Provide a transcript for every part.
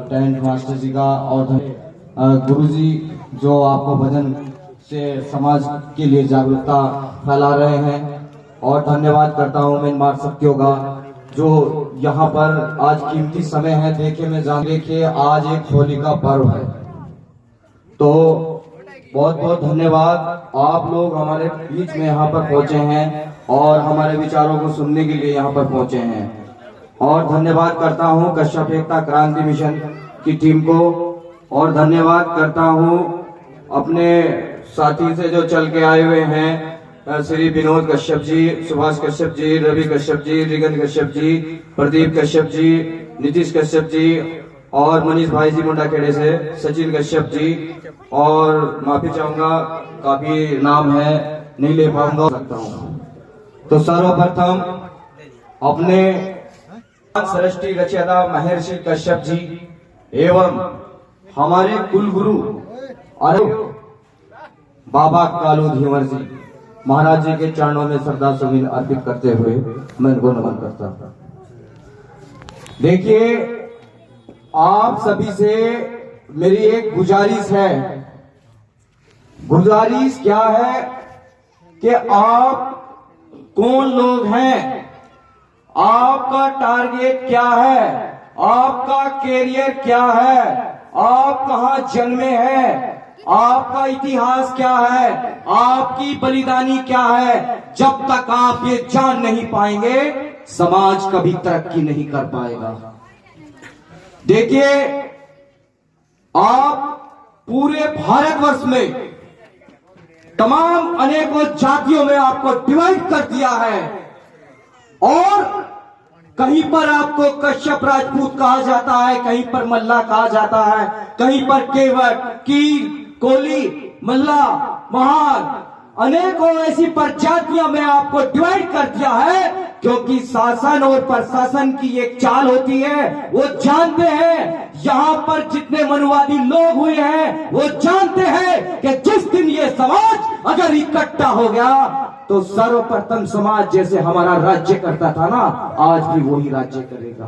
Talent master जी का और गुरु जी जो आपको भजन से समाज के लिए जागरूकता फैला रहे हैं। और धन्यवाद करता हूँ म्यांमार शक्तियों का जो यहाँ पर आज कीमती समय है। देखे मैं जान देखिए आज एक होली का पर्व है, तो बहुत बहुत धन्यवाद। आप लोग हमारे बीच में यहाँ पर पहुंचे हैं और हमारे विचारों को सुनने के लिए यहाँ पर पहुंचे हैं। और धन्यवाद करता हूँ कश्यप एकता क्रांति मिशन की टीम को, और धन्यवाद करता हूँ अपने साथी से जो चल के आए हुए हैं, श्री विनोद कश्यप जी, सुभाष कश्यप जी, रवि कश्यप जी, रिगन कश्यप जी, प्रदीप कश्यप जी, नीतीश कश्यप जी और मनीष भाई जी मुंडाखेड़े से, सचिन कश्यप जी, और माफी चाहूंगा काफी नाम है नहीं ले पाऊंगा सकता हूँ। तो सर्वप्रथम अपने सृष्टि रचयिता महर्षि कश्यप जी एवं हमारे कुल गुरु अरे बाबा कालू धीवर जी महाराज जी के चरणों में श्रद्धा सुमन अर्पित करते हुए मैं उनको नमन करता हूं। देखिए आप सभी से मेरी एक गुजारिश है। गुजारिश क्या है कि आप कौन लोग हैं, आपका टारगेट क्या है, आपका कैरियर क्या है, आप कहां जन्मे हैं, आपका इतिहास क्या है, आपकी बलिदानी क्या है। जब तक आप ये जान नहीं पाएंगे समाज कभी तरक्की नहीं कर पाएगा। देखिए आप पूरे भारतवर्ष में तमाम अनेकों जातियों में आपको डिवाइड कर दिया है, और कहीं पर आपको कश्यप राजपूत कहा जाता है, कहीं पर मल्ला कहा जाता है, कहीं पर केवट, कीर, कोली, मल्ला, महार, अनेकों ऐसी प्रजातियों में आपको डिवाइड कर दिया है, क्योंकि शासन और प्रशासन की एक चाल होती है। वो जानते हैं यहां पर जितने मनुवादी लोग हुए हैं वो जानते हैं कि जिस दिन ये समाज अगर इकट्ठा हो गया तो सर्वप्रथम समाज जैसे हमारा राज्य करता था ना, आज भी वही राज्य करेगा।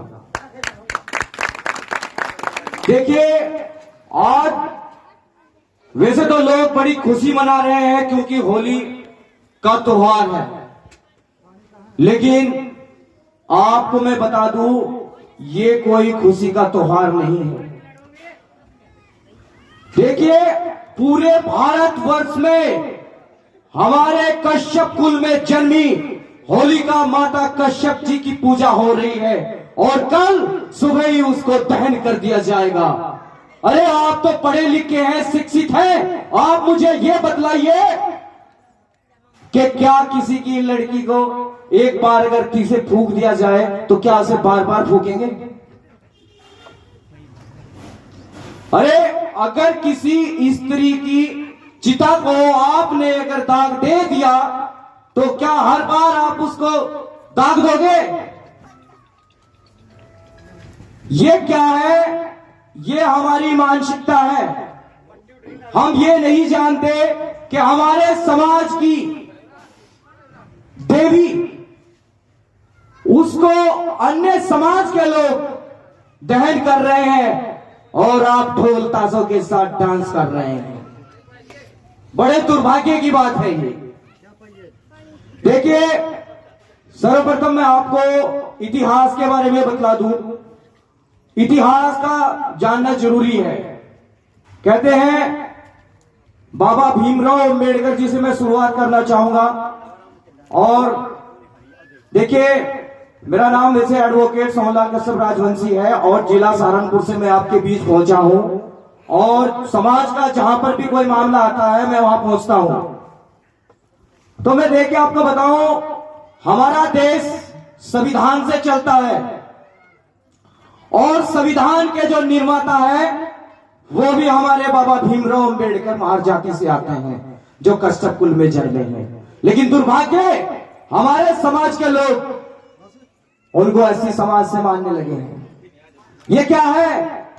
देखिए आज वैसे तो लोग बड़ी खुशी मना रहे हैं क्योंकि होली का त्योहार है, लेकिन आपको मैं बता दूं ये कोई खुशी का त्योहार नहीं है। देखिए पूरे भारतवर्ष में हमारे कश्यप कुल में जन्मी होलिका माता कश्यप जी की पूजा हो रही है, और कल सुबह ही उसको दहन कर दिया जाएगा। अरे आप तो पढ़े लिखे हैं, शिक्षित हैं, आप मुझे ये बतलाइए कि क्या किसी की लड़की को एक बार अगर किसे फूंक दिया जाए तो क्या उसे बार बार फूकेंगे? अरे अगर किसी स्त्री की चिता को आपने अगर दाग दे दिया तो क्या हर बार आप उसको दाग दोगे? ये क्या है? ये हमारी मानसिकता है। हम ये नहीं जानते कि हमारे समाज की देवी उसको अन्य समाज के लोग दहन कर रहे हैं और आप ढोल ताशों के साथ डांस कर रहे हैं। बड़े दुर्भाग्य की बात है ये। देखिए सर्वप्रथम मैं आपको इतिहास के बारे में बतला दूं। इतिहास का जानना जरूरी है। कहते हैं बाबा भीमराव अंबेडकर जी से मैं शुरुआत करना चाहूंगा। और देखिए मेरा नाम वैसे एडवोकेट सोहनलाल कश्यप राजवंशी है और जिला सहारनपुर से मैं आपके बीच पहुंचा हूं, और समाज का जहां पर भी कोई मामला आता है मैं वहां पहुंचता हूं। तो मैं देखिए आपको बताऊं, हमारा देश संविधान से चलता है और संविधान के जो निर्माता है वो भी हमारे बाबा भीमराव अंबेडकर महार जाति से आते हैं जो कश्यप कुल में जन्मे हैं। लेकिन दुर्भाग्य हमारे समाज के लोग उनको ऐसी समाज से मानने लगे हैं। ये क्या है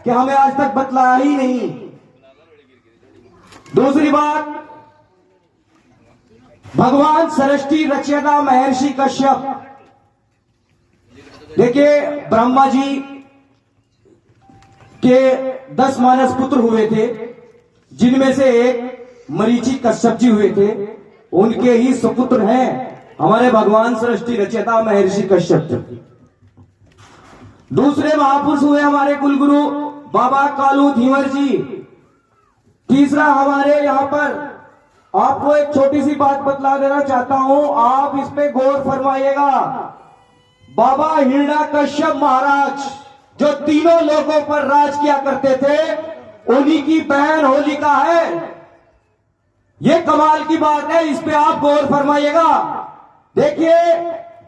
कि हमें आज तक बतलाया ही नहीं। दूसरी बात, भगवान सृष्टि रचयिता महर्षि कश्यप, देखिए ब्रह्मा जी के 10 मानस पुत्र हुए थे, जिनमें से एक मरीचि कश्यप जी हुए थे। उनके ही सुपुत्र हैं हमारे भगवान सृष्टि रचयिता महर्षि कश्यप जी। दूसरे महापुरुष हुए हमारे कुलगुरु बाबा कालू धीवर जी। तीसरा हमारे यहां पर आपको एक छोटी सी बात बतला देना चाहता हूं, आप इस पे गौर फरमाइएगा। बाबा हिरण्याकश्यप महाराज जो तीनों लोगों पर राज किया करते थे, उन्हीं की बहन होलिका है। यह कमाल की बात है, इस पे आप गौर फरमाइएगा। देखिए,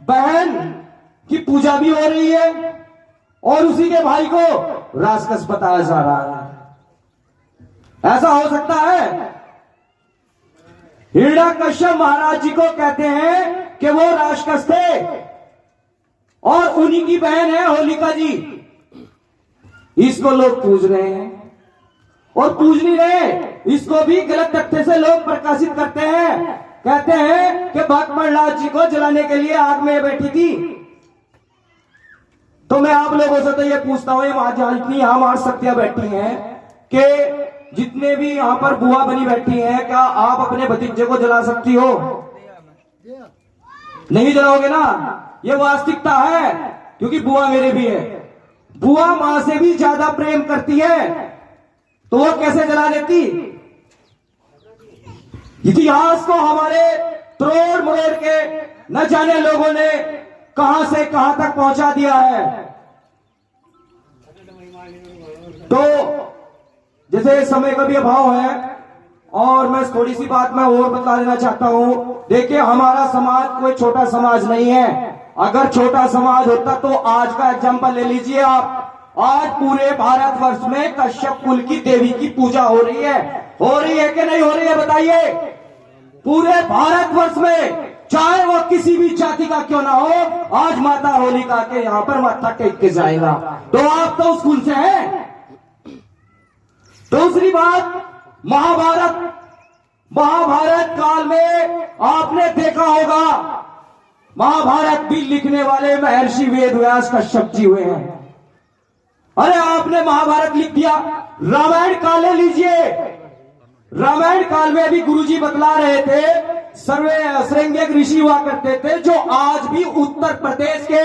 बहन की पूजा भी हो रही है और उसी के भाई को राक्षस बताया जा रहा है। ऐसा हो सकता है? हिरण्याकश्यप महाराज जी को कहते हैं कि वो राक्षस थे और उन्हीं की बहन है होलिका जी। इसको लोग पूज रहे हैं और पूज नहीं रहे, इसको भी गलत तथ्य से लोग प्रकाशित करते हैं। कहते हैं कि भक्त प्रहलाद जी को जलाने के लिए आग में बैठी थी। तो मैं आप लोगों से तो ये पूछता हूं, इतनी यहां मार शक्तियां बैठी हैं कि जितने भी यहां पर बुआ बनी बैठी हैं, क्या आप अपने भतीजे को जला सकती हो? नहीं जलाओगे ना? ये वास्तविकता है, क्योंकि बुआ मेरे भी है। बुआ मां से भी ज्यादा प्रेम करती है, तो वो कैसे जला देती? इतिहास को हमारे तोड़ मरोड़ के न जाने लोगों ने कहां से कहां तक पहुंचा दिया है। तो जैसे समय का भी अभाव है और मैं थोड़ी सी बात मैं और बता देना चाहता हूं। देखिए, हमारा समाज कोई छोटा समाज नहीं है। अगर छोटा समाज होता तो आज का एग्जांपल ले लीजिए आप। आज पूरे भारतवर्ष में कश्यप कुल की देवी की पूजा हो रही है कि नहीं हो रही है? बताइए। पूरे भारतवर्ष में, चाहे वो किसी भी जाति का क्यों ना हो, आज माता होलिका के यहां पर माथा टेक के जाएगा। तो आप तो उस कुल से हैं। दूसरी बात, महाभारत काल में आपने देखा होगा, महाभारत भी लिखने वाले महर्षि वेदव्यास कश्यप जी हुए हैं। अरे आपने महाभारत लिख दिया, रामायण काल ले लीजिए। रामायण काल में भी गुरुजी बतला रहे थे, श्रृंगेक ऋषि हुआ करते थे, जो आज भी उत्तर प्रदेश के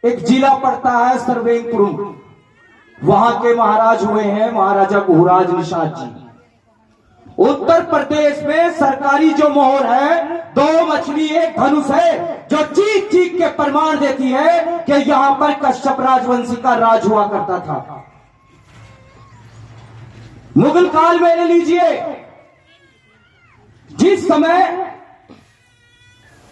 एक जिला पड़ता है सर्वेंगपुर, वहां के महाराज हुए हैं महाराजा गुहराज निषाद जी। उत्तर प्रदेश में सरकारी जो मोहर है, 2 मछली एक धनुष है, जो चीख चीख के प्रमाण देती है कि यहां पर कश्यप राजवंशी का राज हुआ करता था। मुगल काल में ले लीजिए, जिस समय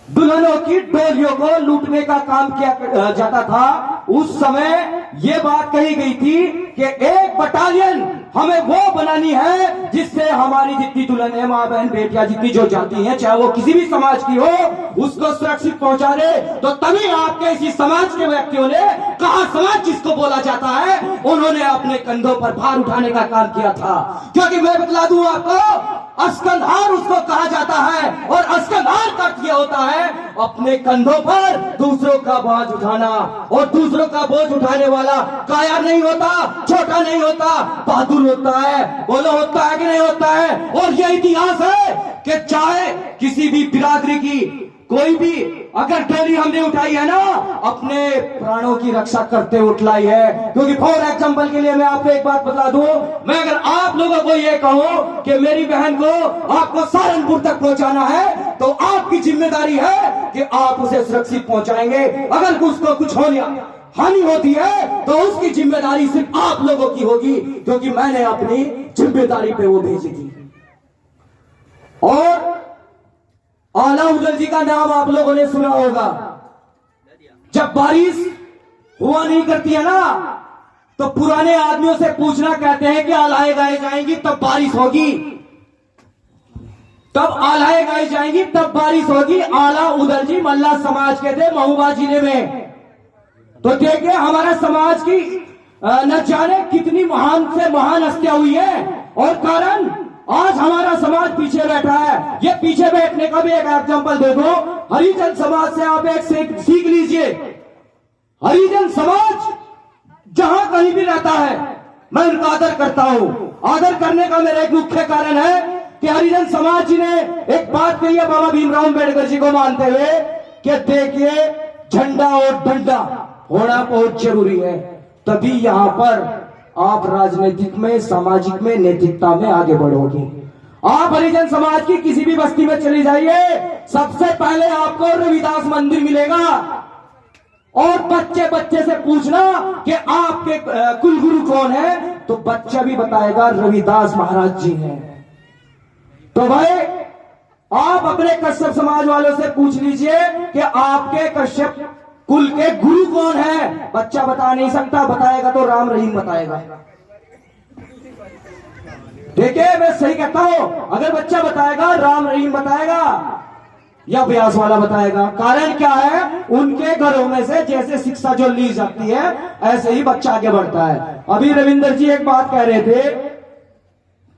दुल्हनों की डोलियों को लूटने का काम किया जाता था, उस समय यह बात कही गई थी कि एक बटालियन हमें वो बनानी है जिससे हमारी जितनी दुल्हनें, मां बहन बेटियां जितनी जो जाती हैं, चाहे वो किसी भी समाज की हो, उसको सुरक्षित पहुंचा दे। तो तभी आपके इसी समाज के व्यक्तियों ने कहा, समाज जिसको बोला जाता है, उन्होंने अपने कंधों पर भार उठाने का काम किया था। क्योंकि मैं बतला दूं आपको, अस्कंधार उसको कहा जाता है और अस्कंधार का अर्थ यह होता है अपने कंधों पर दूसरों का बोझ उठाना। और दूसरों का बोझ उठाने वाला कायर नहीं होता, छोटा नहीं होता, बहादुर होता है। बोलो, होता है कि नहीं होता है? और यह इतिहास है कि चाहे किसी भी बिरादरी की कोई भी अगर डोली हमने उठाई है ना, अपने प्राणों की रक्षा करते उठलाई है। क्योंकि फॉर एग्जांपल के लिए मैं आपको एक बात बता दूं, मैं अगर आप लोगों को ये कहूं कि मेरी बहन को आपको सहारनपुर तक पहुंचाना है, तो आपकी जिम्मेदारी है कि आप उसे सुरक्षित पहुंचाएंगे। अगर उसको कुछ हानि होती है तो उसकी जिम्मेदारी सिर्फ आप लोगों की होगी, क्योंकि मैंने अपनी जिम्मेदारी पे वो भेजी थी। और आला उदल जी का नाम आप लोगों ने सुना होगा। जब बारिश हुआ नहीं करती है ना, तो पुराने आदमियों से पूछना, कहते हैं कि आलाएं गाई जाएंगी तब बारिश होगी, तब आलाएं गाई जाएंगी तब बारिश होगी। आला उदल जी मल्ला समाज के थे महुबा जिले में। तो देखिए, हमारा समाज की न जाने कितनी महान से महान हत्या हुई है, और कारण आज हमारा समाज पीछे बैठा है। ये पीछे बैठने का भी एक एग्जांपल दे दो, हरिजन समाज से आप एक सीख लीजिए। हरिजन समाज जहां कहीं भी रहता है मैं उनका आदर करता हूं। आदर करने का मेरा एक मुख्य कारण है कि हरिजन समाज जी ने एक बात कही है बाबा भीमराव अम्बेडकर जी को मानते हुए कि देखिए झंडा और डंडा होना बहुत जरूरी है, तभी यहां पर आप राजनीतिक में, सामाजिक में, नैतिकता में आगे बढ़ोगे। आप हरिजन समाज की किसी भी बस्ती में चले जाइए, सबसे पहले आपको रविदास मंदिर मिलेगा और बच्चे बच्चे से पूछना कि आपके कुलगुरु कौन है, तो बच्चा भी बताएगा रविदास महाराज जी हैं। तो भाई आप अपने कश्यप समाज वालों से पूछ लीजिए कि आपके कश्यप कुल के गुरु कौन है, बच्चा बता नहीं सकता, बताएगा तो राम रहीम बताएगा। देखिए मैं सही कहता हूं, अगर बच्चा बताएगा राम रहीम बताएगा या व्यास वाला बताएगा। कारण क्या है, उनके घरों में से जैसे शिक्षा जो ली जाती है ऐसे ही बच्चा आगे बढ़ता है। अभी रविंदर जी एक बात कह रहे थे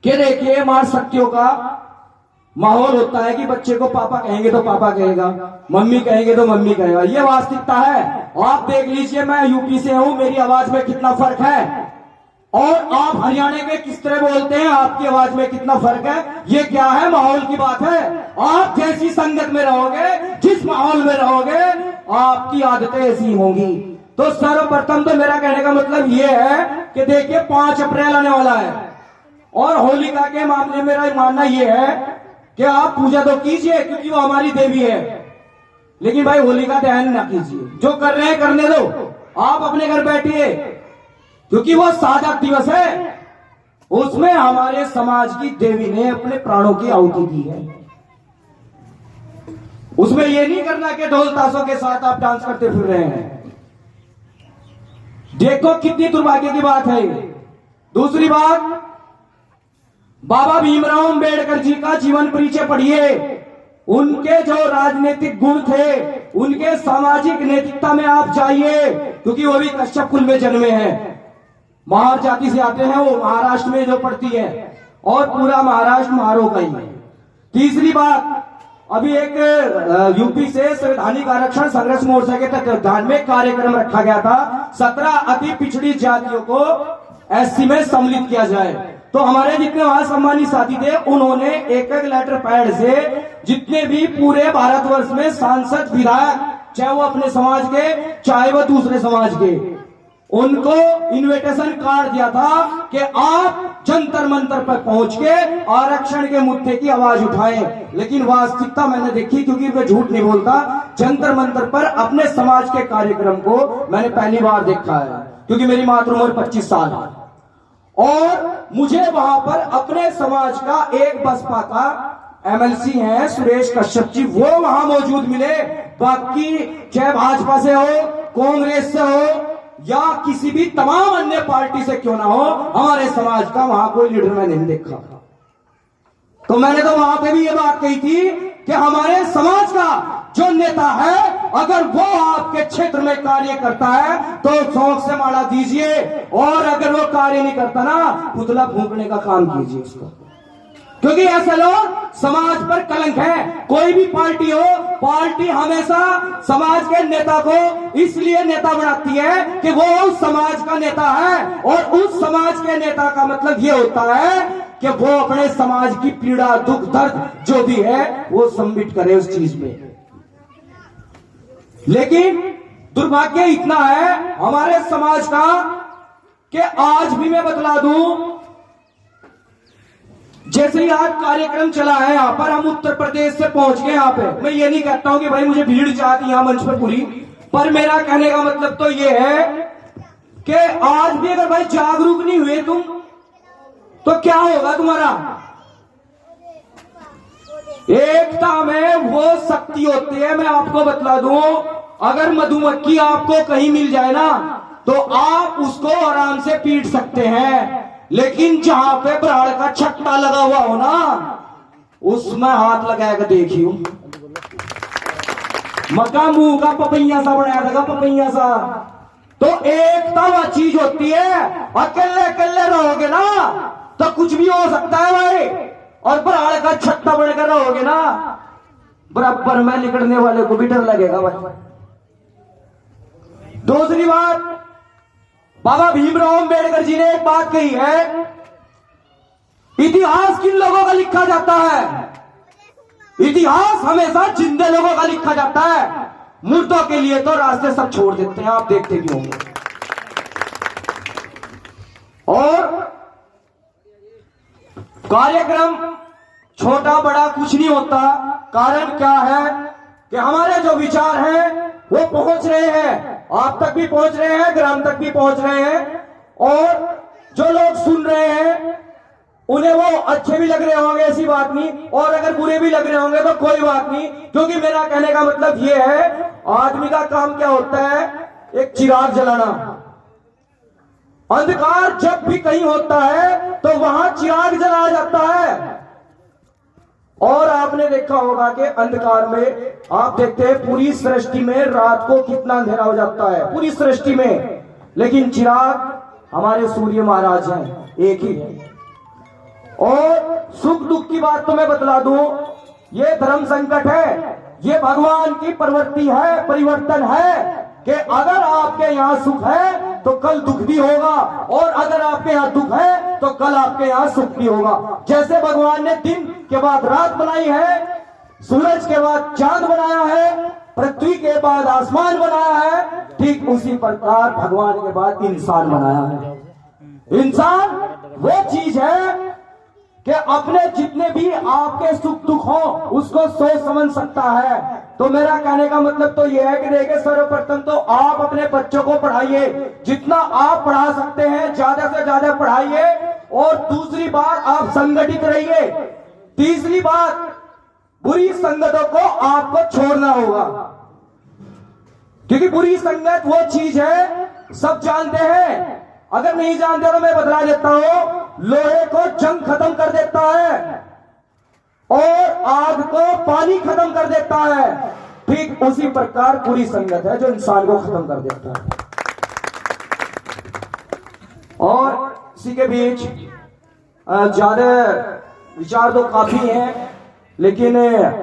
कि देखिए महाशक्तियों का माहौल होता है कि बच्चे को पापा कहेंगे तो पापा कहेगा, मम्मी कहेंगे तो मम्मी कहेगा, ये वास्तविकता है। आप देख लीजिए मैं यूपी से हूं, मेरी आवाज में कितना फर्क है और आप हरियाणा के किस तरह बोलते हैं, आपकी आवाज में कितना फर्क है। ये क्या है, माहौल की बात है। आप जैसी संगत में रहोगे, जिस माहौल में रहोगे, आपकी आदतें ऐसी होंगी। तो सर्वप्रथम तो मेरा कहने का मतलब ये है कि देखिए 5 अप्रैल आने वाला है और होलिका के मामले में मेरा मानना यह है कि आप पूजा तो कीजिए क्योंकि वो हमारी देवी है, लेकिन भाई होलिका दहन ना कीजिए। जो कर रहे हैं करने दो, आप अपने घर बैठिए क्योंकि वो साझा दिवस है, उसमें हमारे समाज की देवी ने अपने प्राणों की आहुति दी है। उसमें ये नहीं करना कि ढोल ताशों के साथ आप डांस करते फिर रहे हैं। देखो कितनी दुर्भाग्य की बात है। दूसरी बात, बाबा भीमराव अम्बेडकर जी का जीवन परिचय पढ़िए। उनके जो राजनीतिक गुण थे, उनके सामाजिक नैतिकता में आप जाइए, क्योंकि वो भी कश्यप कुल में जन्मे हैं, महार जाति से आते हैं। वो महाराष्ट्र में जो पड़ती है और पूरा महाराष्ट्र महारों का ही है। तीसरी बात, अभी एक यूपी से संवैधानिक आरक्षण संघर्ष मोर्चा के तत्वावधान में कार्यक्रम रखा गया था, 17 अति पिछड़ी जातियों को एससी में सम्मिलित किया जाए। तो हमारे जितने वहां सम्मानित साथी थे, उन्होंने एक एक लेटर पैड से जितने भी पूरे भारतवर्ष में सांसद, विधायक, चाहे वो अपने समाज के चाहे वो दूसरे समाज के, उनको इनविटेशन कार्ड दिया था कि आप जंतर मंतर पर पहुंच के आरक्षण के मुद्दे की आवाज उठाएं। लेकिन वास्तविकता मैंने देखी, क्योंकि मैं झूठ नहीं बोलता, जंतर मंतर पर अपने समाज के कार्यक्रम को मैंने पहली बार देखा है, क्योंकि मेरी मातृ उम्र 25 साल है और मुझे वहां पर अपने समाज का एक बसपा का एमएलसी हैं सुरेश कश्यप जी, वो वहां मौजूद मिले। बाकी चाहे भाजपा से हो, कांग्रेस से हो या किसी भी तमाम अन्य पार्टी से क्यों ना हो, हमारे समाज का वहां कोई लीडर मैं नहीं देखा। तो मैंने तो वहां पे भी ये बात कही थी कि हमारे समाज का जो नेता है, अगर वो आपके क्षेत्र में कार्य करता है तो शौक से माला दीजिए, और अगर वो कार्य नहीं करता ना, पुतला फूंकने का काम कीजिए उसका, क्योंकि ऐसे लोग समाज पर कलंक है। कोई भी पार्टी हो, पार्टी हमेशा समाज के नेता को इसलिए नेता बनाती है कि वो उस समाज का नेता है, और उस समाज के नेता का मतलब ये होता है कि वो अपने समाज की पीड़ा, दुख, दर्द जो भी है वो सम्मिलित करे उस चीज में। लेकिन दुर्भाग्य इतना है हमारे समाज का कि आज भी मैं बतला दूं, जैसे ही आज कार्यक्रम चला है यहाँ पर, हम उत्तर प्रदेश से पहुंच गए यहाँ पे। मैं ये नहीं कहता हूं कि भाई मुझे भीड़ चाहती यहाँ मंच पर पूरी, पर मेरा कहने का मतलब तो ये है कि आज भी अगर भाई जागरूक नहीं हुए तुम, तो क्या होगा तुम्हारा। एकता में वो शक्ति होती है, मैं आपको बतला दूं, अगर मधुमक्खी आपको कहीं मिल जाए ना, तो आप उसको आराम से पीट सकते हैं, लेकिन जहां पे ब्राड़ का छट्टा लगा हुआ हो ना, उसमें हाथ लगाएगा देखियो, मका मुंह का पपैया सा बनाया था, पपैया सा। तो एकता वह चीज होती है, अकेले अकेले रहोगे ना तो कुछ भी हो सकता है भाई, और ब्राड़ का छट्टा बनकर रहोगे ना, बराबर में निकलने वाले को भी डर लगेगा भाई। दूसरी बात, बाबा भीमराव अंबेडकर जी ने एक बात कही है, इतिहास किन लोगों का लिखा जाता है? इतिहास हमेशा जिंदे लोगों का लिखा जाता है, मुर्दों के लिए तो रास्ते सब छोड़ देते हैं। आप देखते भी होंगे। और कार्यक्रम छोटा बड़ा कुछ नहीं होता। कारण क्या है कि हमारे जो विचार हैं वो पहुंच रहे हैं, आप तक भी पहुंच रहे हैं, ग्राम तक भी पहुंच रहे हैं। और जो लोग सुन रहे हैं उन्हें वो अच्छे भी लग रहे होंगे, ऐसी बात नहीं, और अगर बुरे भी लग रहे होंगे तो कोई बात नहीं। क्योंकि मेरा कहने का मतलब ये है, आदमी का काम क्या होता है? एक चिराग जलाना। अंधकार जब भी कहीं होता है तो वहां चिराग जलाया जाता है। और आपने देखा होगा कि अंधकार में आप देखते हैं पूरी सृष्टि में रात को कितना अंधेरा हो जाता है, पूरी सृष्टि में। लेकिन चिराग हमारे सूर्य महाराज हैं, एक ही है। और सुख दुख की बात तो मैं बतला दूं, ये धर्म संकट है, ये भगवान की प्रवृत्ति है, परिवर्तन है कि अगर आपके यहां सुख है तो कल दुख भी होगा, और अगर आपके यहां दुख है तो कल आपके यहां सुख भी होगा। जैसे भगवान ने दिन के बाद रात बनाई है, सूरज के बाद चांद बनाया है, पृथ्वी के बाद आसमान बनाया है, ठीक उसी प्रकार भगवान के बाद इंसान बनाया है। इंसान वो चीज है कि अपने जितने भी आपके सुख दुख हो उसको सोच समझ सकता है। तो मेरा कहने का मतलब तो यह है कि देखिए, सर्वप्रथम तो आप अपने बच्चों को पढ़ाइए, जितना आप पढ़ा सकते हैं ज्यादा से ज्यादा पढ़ाइए। और दूसरी बात, आप संगठित रहिए। तीसरी बात, बुरी संगतों को आपको छोड़ना होगा, क्योंकि बुरी संगत वो चीज है, सब जानते हैं। अगर नहीं जानते तो मैं बतला देता हूं, लोहे को जंग खत्म कर देता है और आग को पानी खत्म कर देता है। ठीक उसी प्रकार बुरी संगत है जो इंसान को खत्म कर देता है। और इसी के बीच ज्यादा विचार तो काफी हैं, लेकिन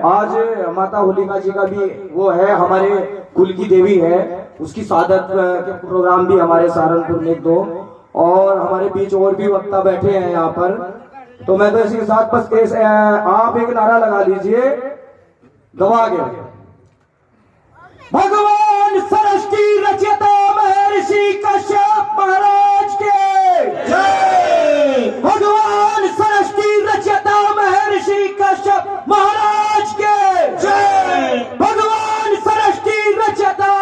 आज माता होलिका जी का भी वो है, हमारे कुल की देवी है, उसकी सादत के प्रोग्राम भी हमारे सहारनपुर में दो, और हमारे बीच और भी वक्ता बैठे हैं यहाँ पर। तो मैं तो इसी के साथ बस आप एक नारा लगा लीजिए दबा के, भगवान सरस्वती रचयिता महर्षि कश्यप महाराज के जय। भगवान सरस्वती रचयिता महर्षि कश्यप महाराज के जय। भगवान सरस्वती रचयिता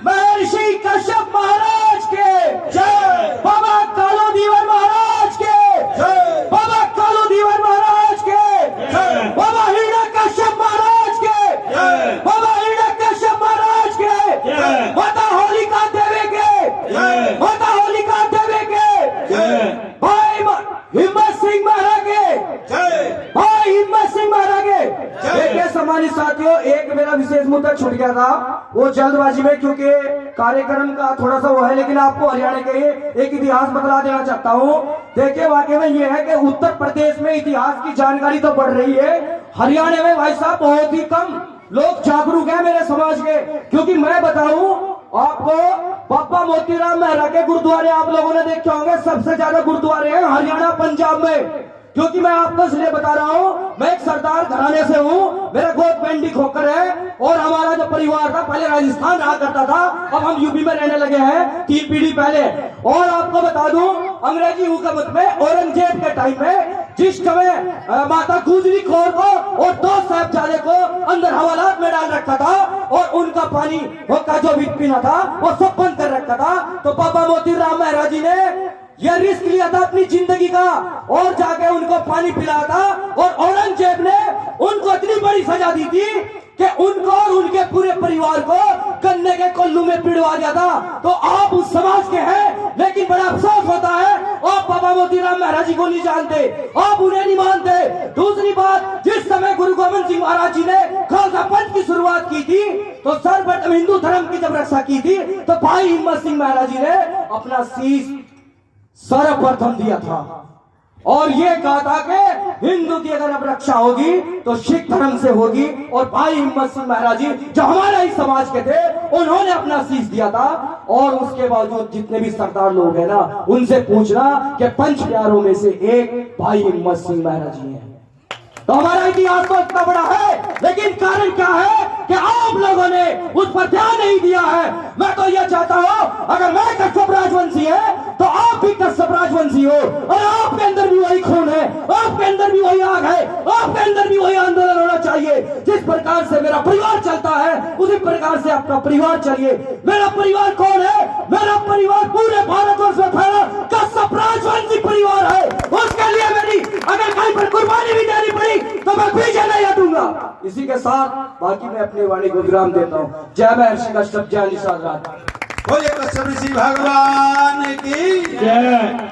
महर्षि कश्यप महाराज के जय। बाबा कालो दीवार महाराज के जय। बाबा कालो दीवार महाराज के जय। बाबा हिरणा कश्यप महाराज के जय। बाबा हिरणा कश्यप महाराज के जय। माता होलिका देवी के जय। माता होलिका देवी के जय। भाई हिम्मत सिंह महाराज के जय। भाई हिम्मत सिंह महाराज के जय। सम्मानित साथियों, एक मेरा विशेष मुद्दा छूट गया था, वो जल्दबाजी में, क्योंकि कार्यक्रम का थोड़ा सा वो है, लेकिन आपको हरियाणा के एक इतिहास बतला देना चाहता हूँ। देखिए, वाकई में ये है कि उत्तर प्रदेश में इतिहास की जानकारी तो बढ़ रही है, हरियाणा में भाई साहब बहुत ही कम लोग जागरूक हैं मेरे समाज के। क्योंकि मैं बताऊं आपको, बाबा मोतीराम मेहरा के गुरुद्वारे आप लोगों ने देखे होंगे, सबसे ज्यादा गुरुद्वारे हैं हरियाणा पंजाब में। क्योंकि मैं आपको इसलिए बता रहा हूं, मैं एक सरदार घराने से हूं, मेरा गोद पेंडी खोकर है, और हमारा जो परिवार था पहले राजस्थान रहा करता था, अब हम यूपी में रहने लगे हैं 3 पीढ़ी पहले। और आपको बता दूं, अंग्रेजी हुकूमत में औरंगजेब के टाइम में जिस समय माता गुजरी कौर को और 2 साहबजादे को अंदर हवालात में डाल रखा था, और उनका पानी का जो भी पीना था वो सब बंद कर रखा था, तो बाबा मोतीराम मेहरा जी ने यह रिस्क लिया था अपनी जिंदगी का, और जाके उनको पानी पिलाया था। और औरंगजेब ने उनको इतनी बड़ी सजा दी थी कि उनको और उनके पूरे परिवार को गन्ने के कोल्लू में पिड़वा दिया था। तो आप उस समाज के हैं, लेकिन बड़ा अफसोस होता है आप बाबा मोतीराम मेहरा जी को नहीं जानते, आप उन्हें नहीं मानते। दूसरी बात, जिस समय गुरु गोविंद सिंह महाराज जी ने खालसा पंथ की शुरुआत की थी, तो सर्वप्रथम हिंदू धर्म की जब रक्षा की थी, तो भाई हिम्मत सिंह महाराज जी ने अपना शीश सर्वप्रथम दिया था। और ये कहा था कि हिंदू की अगर अब रक्षा होगी तो सिख धर्म से होगी। और भाई हिम्मत सिंह महाराज जी जो हमारे ही समाज के थे, उन्होंने अपना शीश दिया था। और उसके बावजूद जितने भी सरदार लोग हैं ना, उनसे पूछना कि पंच प्यारों में से एक भाई हिम्मत सिंह महाराज जी हैं। तो हमारा इतिहास तो इतना बड़ा है, लेकिन कारण क्या है कि आप लोगों ने उस पर ध्यान नहीं दिया है। मैं तो यह चाहता हूं, अगर मैं कश्यप राजवंशी है तो आप भी कश्यप राजवंशी हो, और आपके अंदर भी वही खून है, आपके अंदर भी वही आग है, आपके अंदर भी वही आंदोलन होना चाहिए। जिस प्रकार से मेरा परिवार चलता है उसी प्रकार से आपका परिवार चलिए। मेरा परिवार कौन है? मेरा परिवार पूरे भारतवर्ष में फैला कश्यप राजवंशी परिवार है। उसके लिए मेरी अगर कहीं पर कुर्बानी भी देनी पड़ी तो मैं पीछे नहीं हटूंगा। इसी के साथ बाकी मैं अपनी वाणी को विराम देता हूँ। जय महर्षि कश्यप, जय निषाद राज। बोलिए कश्यप ऋषि भगवान की जय।